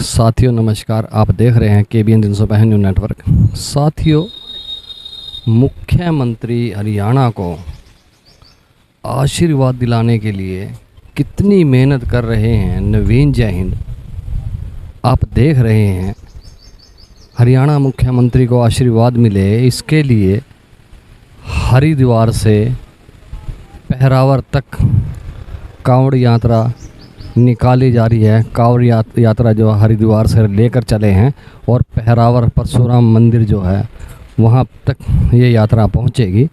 साथियों नमस्कार। आप देख रहे हैं KBN 365 न्यूज़ नेटवर्क। साथियों, मुख्यमंत्री हरियाणा को आशीर्वाद दिलाने के लिए कितनी मेहनत कर रहे हैं नवीन जय हिंद। आप देख रहे हैं हरियाणा मुख्यमंत्री को आशीर्वाद मिले, इसके लिए हरिद्वार से पहरावर तक कांवड़ यात्रा निकाली जा रही है। कांवड़ यात्रा जो हरिद्वार से लेकर चले हैं और पहरावर परशुराम मंदिर जो है वहाँ तक ये यात्रा पहुँचेगी।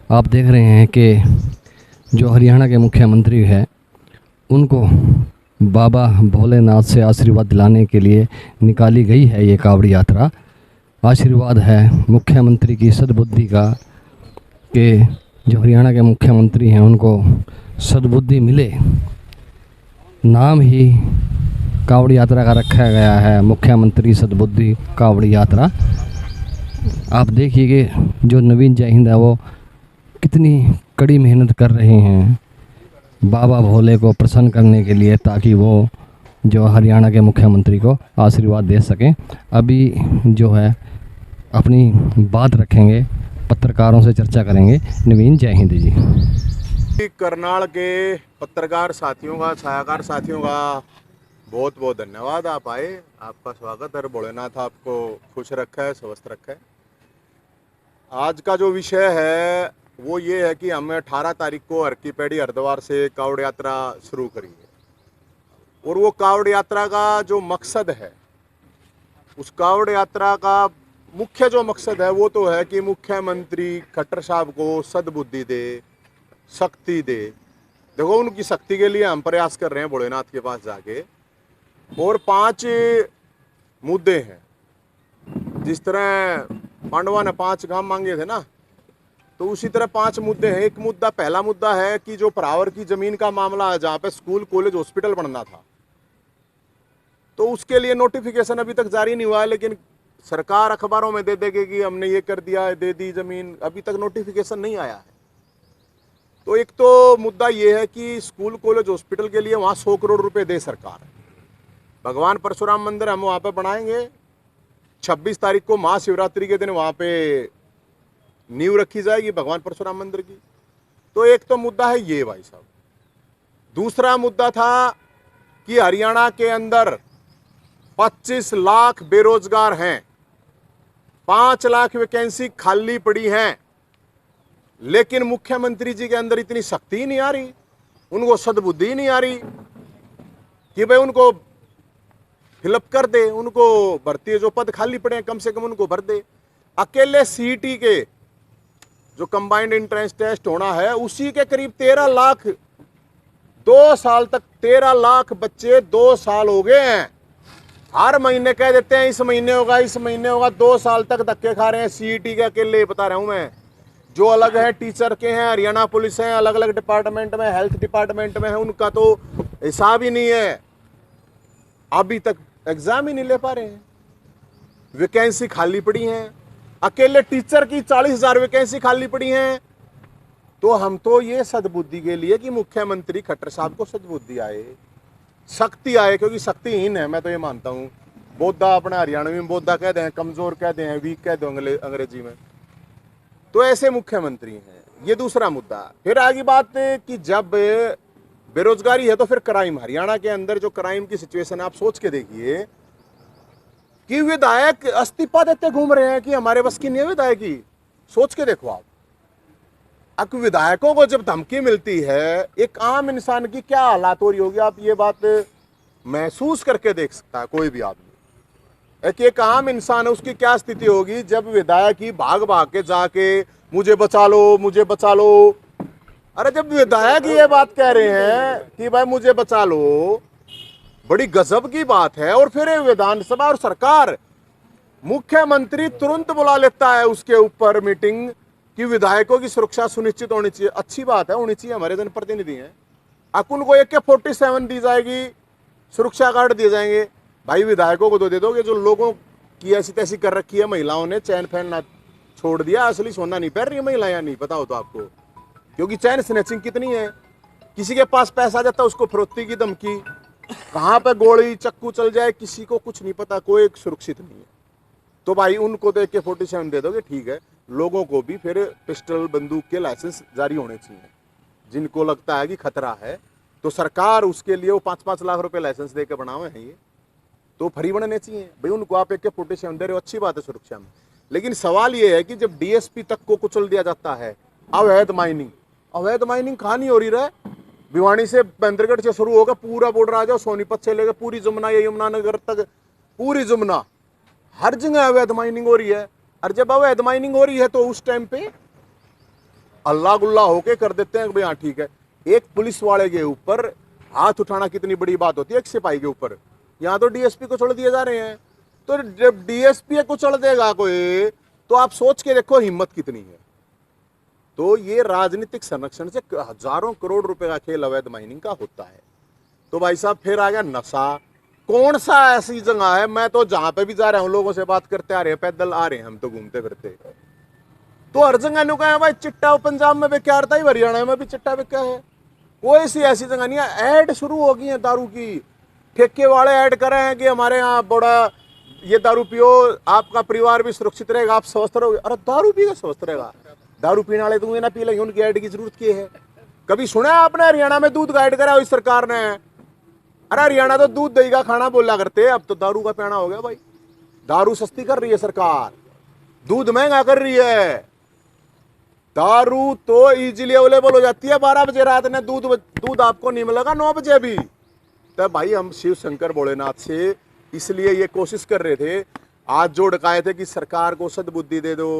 आप देख रहे हैं कि जो हरियाणा के मुख्यमंत्री हैं उनको बाबा भोलेनाथ से आशीर्वाद दिलाने के लिए निकाली गई है ये कांवड़ यात्रा। आशीर्वाद है मुख्यमंत्री की सद्बुद्धि का कि जो हरियाणा के मुख्यमंत्री हैं उनको सद्बुद्धि मिले। नाम ही कांवड़ यात्रा का रखा गया है, मुख्यमंत्री सद्बुद्धि कांवड़ यात्रा। आप देखिए कि जो नवीन जय हिंद है वो कितनी कड़ी मेहनत कर रहे हैं बाबा भोले को प्रसन्न करने के लिए, ताकि वो जो हरियाणा के मुख्यमंत्री को आशीर्वाद दे सकें। अभी जो है अपनी बात रखेंगे, पत्रकारों से चर्चा करेंगे। नवीन जय हिंद जी। करनाल के पत्रकार साथियों का, छायाकार साथियों का बहुत बहुत धन्यवाद। आप आए, आपका स्वागत है। भोलेनाथ आपको खुश रखा है, स्वस्थ रखा है। आज का जो विषय है वो ये है कि हमने 18 तारीख को हरकी पैड़ी हरिद्वार से कांवड़ यात्रा शुरू करी है। और वो कांवड़ यात्रा का जो मकसद है, उस कांवड़ यात्रा का मुख्य जो मकसद है वो तो है कि मुख्यमंत्री खट्टर साहब को सद्बुद्धि दे, शक्ति दे। देखो, उनकी शक्ति के लिए हम प्रयास कर रहे हैं भोलेनाथ के पास जाके। और 5 मुद्दे हैं। जिस तरह पांडवा ने 5 काम मांगे थे ना, तो उसी तरह 5 मुद्दे हैं। एक मुद्दा, पहला मुद्दा है कि जो परावर की जमीन का मामला है, जहाँ पे स्कूल कॉलेज हॉस्पिटल बनना था, तो उसके लिए नोटिफिकेशन अभी तक जारी नहीं हुआ है। लेकिन सरकार अखबारों में दे देगी कि हमने ये कर दिया, दे दी जमीन, अभी तक नोटिफिकेशन नहीं आया है। तो एक तो मुद्दा ये है कि स्कूल कॉलेज हॉस्पिटल के लिए वहाँ 100 करोड़ रुपए दे सरकार। भगवान परशुराम मंदिर हम वहाँ पे बनाएंगे। 26 तारीख को महाशिवरात्रि के दिन वहाँ पे नींव रखी जाएगी भगवान परशुराम मंदिर की। तो एक तो मुद्दा है ये भाई साहब। दूसरा मुद्दा था कि हरियाणा के अंदर 25 लाख बेरोजगार हैं, 5 लाख वैकेंसी खाली पड़ी हैं, लेकिन मुख्यमंत्री जी के अंदर इतनी शक्ति ही नहीं आ रही, उनको सद्बुद्धि नहीं आ रही कि भाई उनको फिलअप कर दे, उनको भर्ती जो पद खाली पड़े हैं कम से कम उनको भर दे। अकेले सीईटी के जो कंबाइंड एंट्रेंस टेस्ट होना है उसी के करीब 13 लाख, 2 साल तक 13 लाख बच्चे 2 साल हो गए हैं। हर महीने कह देते हैं इस महीने होगा, इस महीने होगा, 2 साल तक धक्के खा रहे हैं सीईटी के। अकेले बता रहा हूं मैं, जो अलग है टीचर के हैं, हरियाणा पुलिस है, अलग अलग डिपार्टमेंट में, हेल्थ डिपार्टमेंट में है, उनका तो हिसाब ही नहीं है। अभी तक एग्जाम ही नहीं ले पा रहे हैं, वैकेंसी खाली पड़ी हैं। अकेले टीचर की 40,000 वैकेंसी खाली पड़ी हैं। तो हम तो ये सद्बुद्धि के लिए कि मुख्यमंत्री खट्टर साहब को सद्बुद्धि आए, शक्ति आए, क्योंकि शक्तिहीन है, मैं तो ये मानता हूँ। बोधा अपना हरियाणवी में बोधा कह दें, कमजोर कह दें, वीक कह दो अंग्रेजी में। तो ऐसे मुख्यमंत्री हैं। ये दूसरा मुद्दा। फिर आगे बात कि जब बेरोजगारी है तो फिर क्राइम, हरियाणा के अंदर जो क्राइम की सिचुएशन, आप सोच के देखिए कि विधायक इस्तीफा देते घूम रहे हैं कि हमारे बस की नहीं है विधायक की। सोच के देखो आप, अब विधायकों को जब धमकी मिलती है, एक आम इंसान की क्या हालात हो रही होगी, आप ये बात महसूस करके देख सकता है कोई भी आदमी। एक आम इंसान है, उसकी क्या स्थिति होगी जब विधायक ही भाग भाग के जाके मुझे बचा लो, मुझे बचा लो। अरे जब विधायक ये बात कह रहे हैं कि भाई मुझे बचा लो, बड़ी गजब की बात है। और फिर विधानसभा और सरकार, मुख्यमंत्री तुरंत बुला लेता है उसके ऊपर मीटिंग कि विधायकों की सुरक्षा सुनिश्चित होनी चाहिए। अच्छी बात है, होनी चाहिए, हमारे जनप्रतिनिधि हैं। अकुन को AK-47 दी जाएगी, सुरक्षा गार्ड दिए जाएंगे। भाई विधायकों को तो दे दोगे जो लोगों की ऐसी तैसी कर रखी है, महिलाओं ने चैन फैन ना छोड़ दिया, असली सोना नहीं पहन रही है महिलाएं, नहीं पता हो तो आपको, क्योंकि चैन स्नैचिंग कितनी है। किसी के पास पैसा जाता है उसको फरोख्ती की धमकी, कहाँ पे गोली चक्कू चल जाए किसी को कुछ नहीं पता, कोई सुरक्षित नहीं है। तो भाई उनको तो AK-47 दे दोगे ठीक है, लोगों को भी फिर पिस्टल बंदूक के लाइसेंस जारी होने चाहिए। जिनको लगता है कि खतरा है तो सरकार उसके लिए वो 5-5 लाख रुपए लाइसेंस दे के बनावे हैं, ये तो फ्री बनने चाहिए भाई। उनको आप AK-47 दे रहे हो, अच्छी बात है सुरक्षा में, लेकिन सवाल ये है कि जब DSP तक को कुचल दिया जाता है, अवैध माइनिंग कहाँ नहीं हो रही है। भिवानी से बंदरगढ़ से शुरू होकर पूरा बॉर्डर आ जाओ, सोनीपत से लेकर पूरी जमुना या यमुनानगर तक, पूरी जमुना हर जगह अवैध माइनिंग हो रही है। और जब अवैध माइनिंग हो रही है तो उस टाइम पे अल्लाह गुल्ला होके कर देते हैं कि भाई हाँ ठीक है। एक पुलिस वाले के ऊपर हाथ उठाना कितनी बड़ी बात होती है, एक सिपाही के ऊपर। यहाँ तो DSP को छोड़ दिए जा रहे हैं। तो जब DSP को छोड़ देगा कोई, तो आप सोच के देखो हिम्मत कितनी है। तो ये राजनीतिक संरक्षण से हजारों करोड़ रुपए का खेल अवैध माइनिंग का होता है। तो भाई साहब फिर आ गया नशा। कौन सा ऐसी जगह है, मैं तो जहां पे भी जा रहा हूं लोगों से बात करते आ रहे हैं, पैदल आ रहे हैं हम तो घूमते फिरते, तो हर जगह नु कहा भाई चिट्टा पंजाब में बेचा रहा है, हरियाणा में भी चिट्टा बेचा है। कोई सी ऐसी जगह नहीं है। ऐड शुरू हो गई है दारू की, ठेके वाले ऐड कर रहे हैं कि हमारे यहाँ बड़ा ये दारू पियो, आपका परिवार भी सुरक्षित रहेगा, आप स्वस्थ रहोगे। अरे दारू पी के स्वस्थ रहेगा, दारू पीने वाले तो ना पी लेंगे, उनकी ऐड की जरूरत की है। कभी सुना है आपने हरियाणा में दूध का ऐड करा इस सरकार ने? अरे हरियाणा तो दूध दही का खाना बोला करते, अब तो दारू का पीना हो गया भाई। दारू सस्ती कर रही है सरकार, दूध महंगा कर रही है। दारू तो इजीली अवेलेबल हो जाती है 12 बजे रात में, दूध आपको नहीं मिलेगा 9 बजे भी। तो भाई हम शिव शंकर भोलेनाथ से इसलिए ये कोशिश कर रहे थे, आज जोड़ काए थे कि सरकार को सद्बुद्धि दे दो।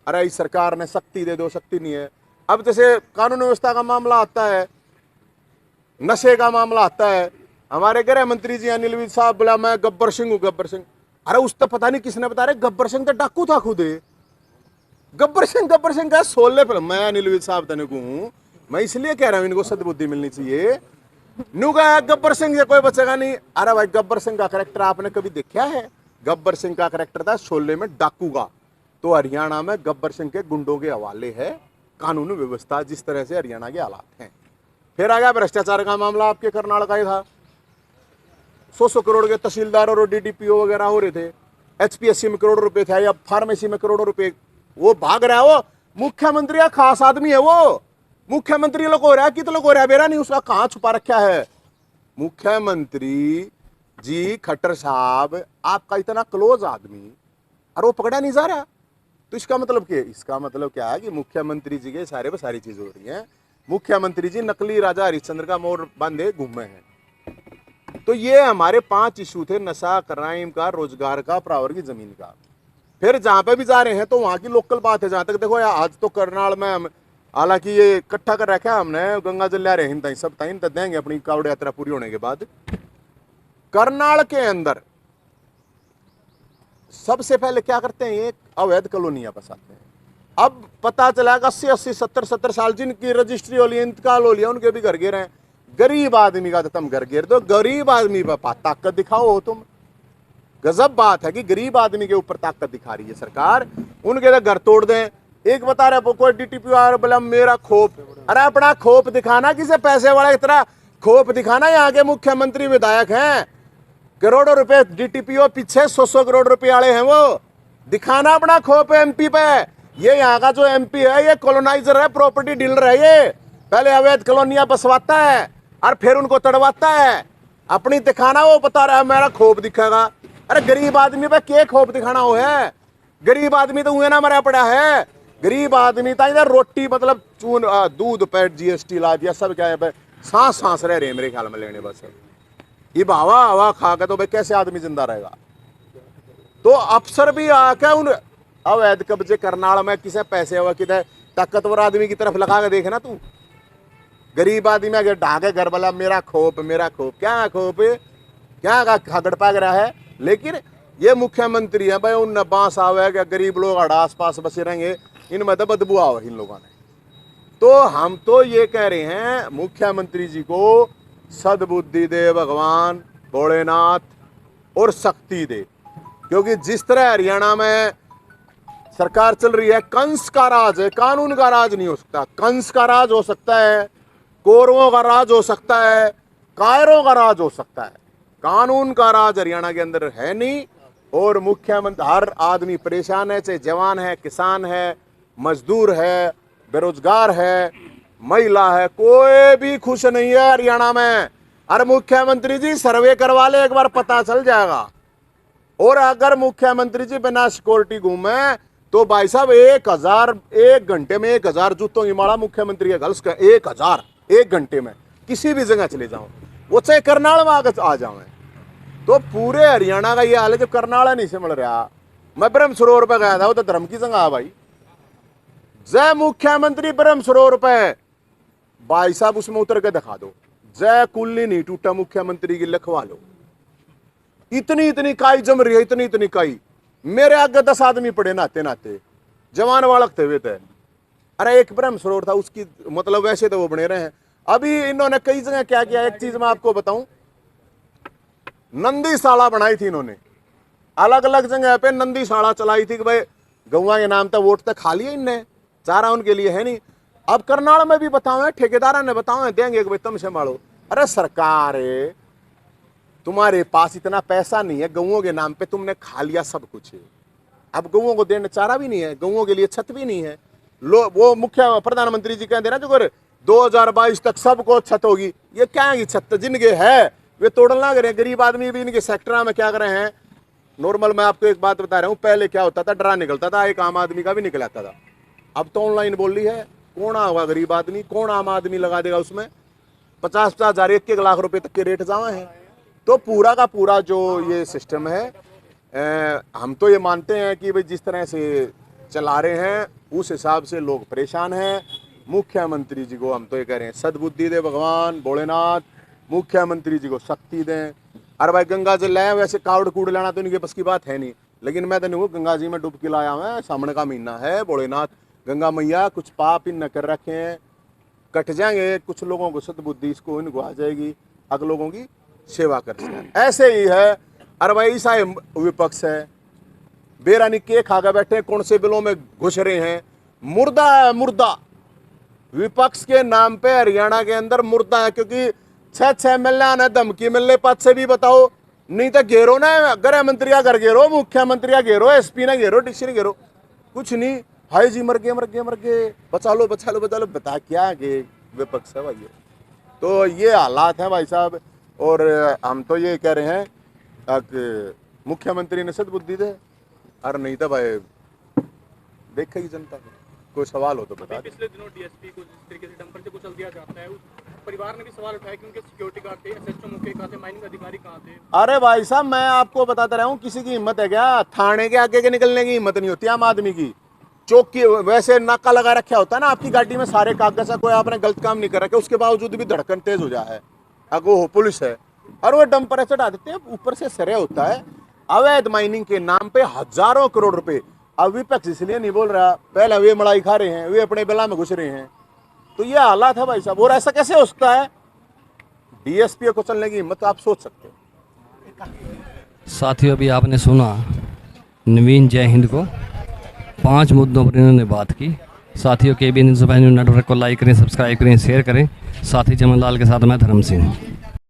अरे इस सरकार ने शक्ति दे दो, शक्ति नहीं है। अब जैसे कानून व्यवस्था का मामला आता है, नशे का मामला आता है, हमारे गृह मंत्री जी अनिल विज साहब बोला मैं गब्बर सिंह हूं, गब्बर सिंह। अरे उस तो पता नहीं किसने बता रहे, गब्बर सिंह तो डाकू था खुद। गब्बर सिंह का 16 फिल्म। मैं अनिल विज साहब तने को हूं, मैं इसलिए कह रहा हूं इनको सद्बुद्धि मिलनी चाहिए। नू कहा गब्बर सिंह से कोई बचेगा नहीं। अरे भाई गब्बर सिंह का कैरेक्टर आपने कभी देखा है? गब्बर सिंह का कैरेक्टर था शोले में डाकू का। तो हरियाणा में गब्बर सिंह के गुंडों के हवाले है कानून व्यवस्था, जिस तरह से हरियाणा के हालात हैं। फिर आ गया भ्रष्टाचार का मामला, आपके करनाल का ही था। 100 करोड़ के तहसीलदार और DTPO वगैरह हो रहे थे। HPSC में करोड़ रुपए थे, या फार्मेसी में करोड़ों रुपए। वो भाग रहा है, वो मुख्यमंत्री का खास आदमी है। वो मुख्यमंत्री लोग हो रहा है, कितने लोग हो रहा है बेरा नहीं, उसका कहां छुपा रखा है। मुख्यमंत्री जी खट्टर साहब आपका इतना क्लोज आदमी, और वो पकड़ा नहीं जा रहा। तो इसका मतलब क्या है? इसका मतलब क्या है कि मुख्यमंत्री जी के सारे सारी चीज हो रही है। मुख्यमंत्री जी नकली राजा हरिश्चंद्र का मोर बांधे घूमे हैं। तो ये हमारे 5 इशू थे, नशा, क्राइम का, रोजगार का, प्रावर की जमीन का। फिर जहां पे भी जा रहे हैं तो वहां की लोकल बात है। जहां तक देखो यार, आज तो करनाल में हम हालांकि ये इकट्ठा कर रखा है हमने, गंगा जल ला रहे हैं सब ताइन तक देंगे अपनी कावड़ यात्रा पूरी होने के बाद। करनाल के अंदर सबसे पहले क्या करते हैं, एक अवैध कॉलोनियां बसाते हैं। अब पता चला 80-80, 70-70 साल जिनकी रजिस्ट्री हो ली, इंतकाल हो लिया, उनके भी घर गिर हैं। गरीब आदमी का तो तुम घर गिर दो, गरीब आदमी पर ताकत दिखाओ हो तुम। गजब बात है कि गरीब आदमी के ऊपर ताकत दिखा रही है सरकार, उनके तो घर तोड़ दें। एक बता रहे कोई DTPO बोला मेरा खोप। अरे अपना खोप दिखाना, किसे पैसे वाला इतना खोप दिखाना। यहाँ के मुख्यमंत्री विधायक हैं, करोड़ों रुपए DTPO पीछे 100 करोड़ रुपए वाले हैं, वो दिखाना अपना खोप MP पे। ये यहाँ का जो MP है ये कॉलोनाइजर है, प्रॉपर्टी डीलर है। ये पहले अवैध कॉलोनियां बसवाता है और फिर उनको तड़वाता है। अपनी दिखाना, वो बता रहा है मेरा खोप दिखेगा। अरे गरीब आदमी पे क्या खोप दिखाना हो है? गरीब आदमी तो हुए ना मरा पड़ा है। गरीब आदमी था इधर रोटी मतलब चून दूध पे GST ला दिया, सब क्या है, सांस सांस रह रहे मेरे ख्याल में लेने। बस ये हवा हवा खा के तो भाई कैसे आदमी जिंदा रहेगा। तो अफसर भी आके उन अवैध कब्जे करनाल में किसे पैसे हुआ, किधर ताकतवर आदमी की तरफ लगा के देखे ना तू। गरीब आदमी अगर ढाके घर वाला मेरा खोप क्या खोप, क्या खगड़ पाग रहा है। लेकिन ये मुख्यमंत्री है भाई, उन बांस आवे क्या गरीब लोग आस पास बसे रहेंगे, इनमें तो बदबू आओ इन लोगों ने। तो हम तो ये कह रहे हैं मुख्यमंत्री जी को सद्बुद्धि दे भगवान भोलेनाथ, और शक्ति दे। क्योंकि जिस तरह हरियाणा में सरकार चल रही है, कंस का राज है, कानून का राज नहीं हो सकता। कंस का राज हो सकता है, कौरवों का राज हो सकता है, कायरों का राज हो सकता है, कानून का राज हरियाणा के अंदर है नहीं। और मुख्यमंत्री, हर आदमी परेशान है, चाहे जवान है, किसान है, मजदूर है, बेरोजगार है, महिला है, कोई भी खुश नहीं है हरियाणा में। अरे मुख्यमंत्री जी सर्वे करवा ले, एक बार पता चल जाएगा। और अगर मुख्यमंत्री जी बिना सिक्योरिटी घूमे तो भाई साहब 1000 एक घंटे में 1000 जूतों की माला मुख्यमंत्री के गर्ल्स का 1000 एक घंटे में किसी भी जगह चले जाओ, वो चाहे करनाल में आकर आ जाओ। तो पूरे हरियाणा का ये हाल है, जब करनाल नहीं संभल रहा। मैं ब्रह्म सरोवर पे गया था, वो तो धर्म की जगह भाई, जय मुख्यमंत्री ब्रह्म सरोवर पे, भाई साहब उसमें उतर के दिखा दो, जय कुल्ली नहीं टूटा मुख्यमंत्री की लिखवा लो। इतनी इतनी काई जम रही है, इतनी इतनी काई। मेरे आगे 10 आदमी पड़े नाते नाते, जवान वालक थे वे थे। अरे एक ब्रह्म सरोवर था, उसकी मतलब वैसे तो वो बने रहे हैं। अभी इन्होंने कई जगह क्या किया, एक चीज मैं आपको बताऊं, नंदीशाला बनाई थी इन्होंने, अलग अलग जगह पे नंदीशाला चलाई थी कि भाई गौवा के नाम तक वोट तक खा लिया इनने, चारा उनके लिए है नहीं। अब करनाल में भी बताओ, ठेकेदार ने बताओ देंगे कि भाई तुम संभालो। अरे सरकार है, तुम्हारे पास इतना पैसा नहीं है, गौओं के नाम पे तुमने खा लिया सब कुछ। अब गौओं को देने चारा भी नहीं है, गौओं के लिए छत भी नहीं है। वो मुख्य प्रधानमंत्री जी कहते ना जो 2022 तक सबको छत होगी, ये क्या है छत जिनके है वे तोड़ना लग रहे हैं। गरीब आदमी भी इनके सेक्टर में क्या कर रहे हैं। नॉर्मल मैं आपको एक बात बता रहा हूँ, पहले क्या होता था, डरा निकलता था, एक आम आदमी का भी निकल आता था। अब तो ऑनलाइन बोल रही है, कौन आएगा गरीब आदमी, कौन आम आदमी लगा देगा उसमें 50-50 हज़ार 1 लाख रुपए तक के रेट जावे हैं। तो पूरा का पूरा जो ये सिस्टम है, हम तो ये मानते हैं कि भाई जिस तरह से चला रहे हैं उस हिसाब से लोग परेशान हैं। मुख्यमंत्री जी को हम तो ये कह रहे हैं सद्बुद्धि दे भगवान भोलेनाथ, मुख्यमंत्री जी को शक्ति दें। अरे भाई गंगा जल लाए, वैसे कावड़ कूड़ लाना तो इनके बस की बात है नहीं, लेकिन मैं तो नहीं, गंगा जी में डुबकी लाया हूँ, सामने का महीना है, भोलेनाथ गंगा मैया कुछ पाप इन न कर रखे हैं, कट जाएंगे। कुछ लोगों को सद्बुद्धि इसको इनको आ जाएगी, अगले लोगों की सेवा कर सकें। ऐसे ही है। अरे भाई ऐसा विपक्ष है, बेरानी के खा के बैठे, कौन से बिलों में घुस रहे हैं, मुर्दा है मुर्दा। विपक्ष के नाम पे हरियाणा के अंदर मुर्दा है, क्योंकि 6 मिलने आना धमकी मिलने पद से भी बताओ, नहीं तो घेरो ना, गृह मंत्री का घर घेरो, मुख्यमंत्री का घेरो, एसपी ने घेरो, डीसी ने घेरो, कुछ नहीं। हाय जी मर गए मर गए मर गए, बचा लो बचा लो बचा लो, बता क्या कि विपक्ष है भाई। तो ये हालात हैं भाई साहब। और हम तो ये कह रहे हैं कि मुख्यमंत्री ने सद्बुद्धि दे, और नहीं तो भाई देखेगी जनता। कोई सवाल हो तो बता। पिछले दिनों डीएसपी को जिस तरीके से डंपर से कुचल दिया जाता है, उस परिवार ने भी सवाल उठाया कि उनके सिक्योरिटी गार्ड थे, एसएचओ मुख्य कहाँ थे, माइनिंग अधिकारी कहाँ थे। अरे भाई साहब मैं आपको बताता रहा हूँ, किसी की हिम्मत है क्या, थाने के आगे के निकलने की हिम्मत नहीं होती आम आदमी की। चौकी वैसे नाका लगा रखा होता है ना आपकी गाड़ी में, सारे कागज है, कोई आपने गलत काम नहीं कर रखा, उसके बावजूद भी धड़कन तेज हो जाए, अगर वो पुलिस है, और वो डंपर चढ़ा देते हैं, ऊपर से सरे होता है। अवैध माइनिंग के नाम पे हजारों करोड़ रुपए। अब विपक्ष इसलिए नहीं बोल रहा, पहले वे मलाई खा रहे हैं, वे अपने बेला में घुस रहे हैं। तो ये हालात है भाई साहब। और ऐसा कैसे हो सकता है, डीएसपी को चलने की हिम्मत आप सोच सकते हो। साथियों अभी आपने सुना नवीन जय हिंद को, 5 मुद्दों पर इन्होंने बात की। साथियों के भी न्यूज़ नेटवर्क को लाइक करें, सब्सक्राइब करें, शेयर करें। साथी चमन लाल के साथ मैं धर्म सिंह।